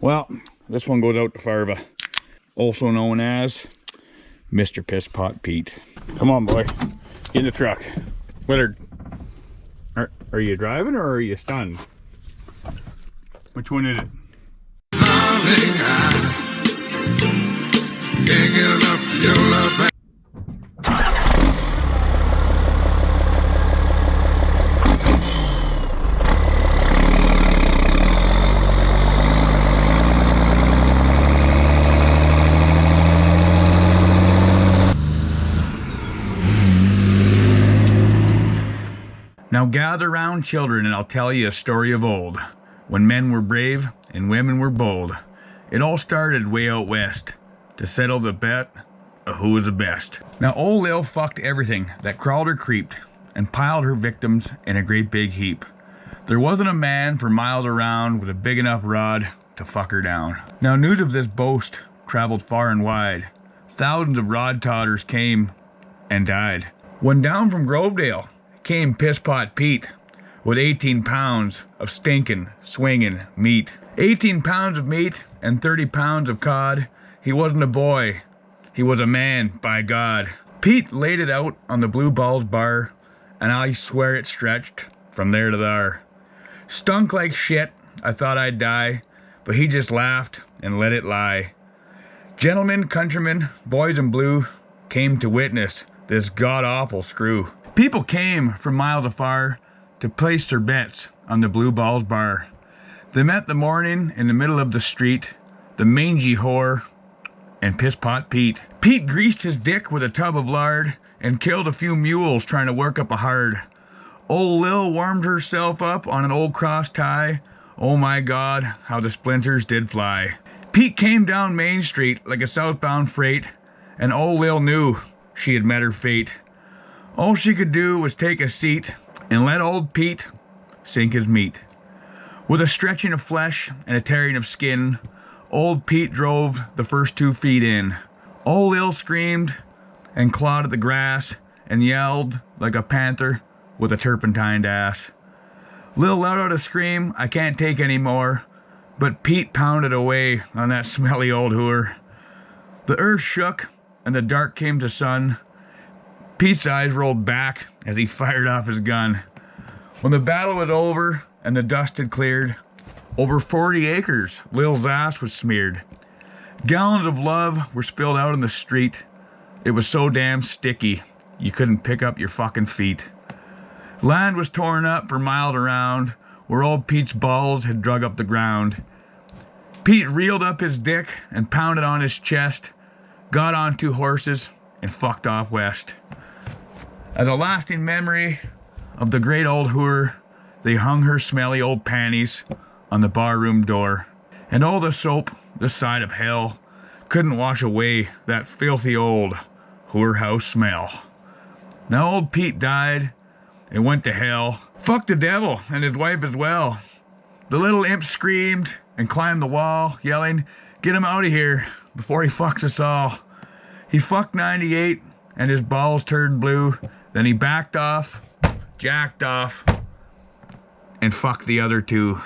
Well, this one goes out to Farva, also known as Mr. Piss Pot Pete. Come on, boy. Get in the truck. Willard, are you driving or are you stunned? Which one is it? Darling, I can't get enough your love. Now gather round, children, and I'll tell you a story of old, when men were brave and women were bold. It all started way out west, to settle the bet of who was the best. Now old Lil fucked everything that crawled or creeped, and piled her victims in a great big heap. There wasn't a man for miles around with a big enough rod to fuck her down. Now news of this boast traveled far and wide. Thousands of rod todders came and died. When down from Grovedale came Piss Pot Pete with 18 pounds of stinking, swinging meat. 18 pounds of meat and 30 pounds of cod. He wasn't a boy, he was a man, by God. Pete laid it out on the Blue Balls bar, and I swear it stretched from there to there. Stunk like shit, I thought I'd die, but he just laughed and let it lie. Gentlemen, countrymen, boys in blue came to witness this god-awful screw. People came from miles afar to place their bets on the Blue Balls bar. They met the morning in the middle of the street, the mangy whore and Piss Pot Pete. Pete greased his dick with a tub of lard and killed a few mules trying to work up a hard. Old Lil warmed herself up on an old cross tie. Oh my God, how the splinters did fly. Pete came down Main Street like a southbound freight, and old Lil knew she had met her fate. All she could do was take a seat and let old Pete sink his meat. With a stretching of flesh and a tearing of skin, old Pete drove the first 2 feet in. Old Lil screamed and clawed at the grass and yelled like a panther with a turpentined ass. Lil let out a scream, I can't take any more, but Pete pounded away on that smelly old whore. The earth shook and the dark came to sun. Pete's eyes rolled back as he fired off his gun. When the battle was over and the dust had cleared, over 40 acres Lil's ass was smeared. Gallons of love were spilled out in the street. It was so damn sticky, you couldn't pick up your fucking feet. Land was torn up for miles around, where old Pete's balls had drug up the ground. Pete reeled up his dick and pounded on his chest, got on 2 horses, and fucked off west. As a lasting memory of the great old whore, they hung her smelly old panties on the barroom door. And all the soap this side of hell couldn't wash away that filthy old whorehouse smell. Now old Pete died and went to hell. Fuck the devil and his wife as well. The little imp screamed and climbed the wall, yelling, "Get him out of here before he fucks us all." He fucked 98 and his balls turned blue. Then he backed off, jacked off, and fucked the other 2.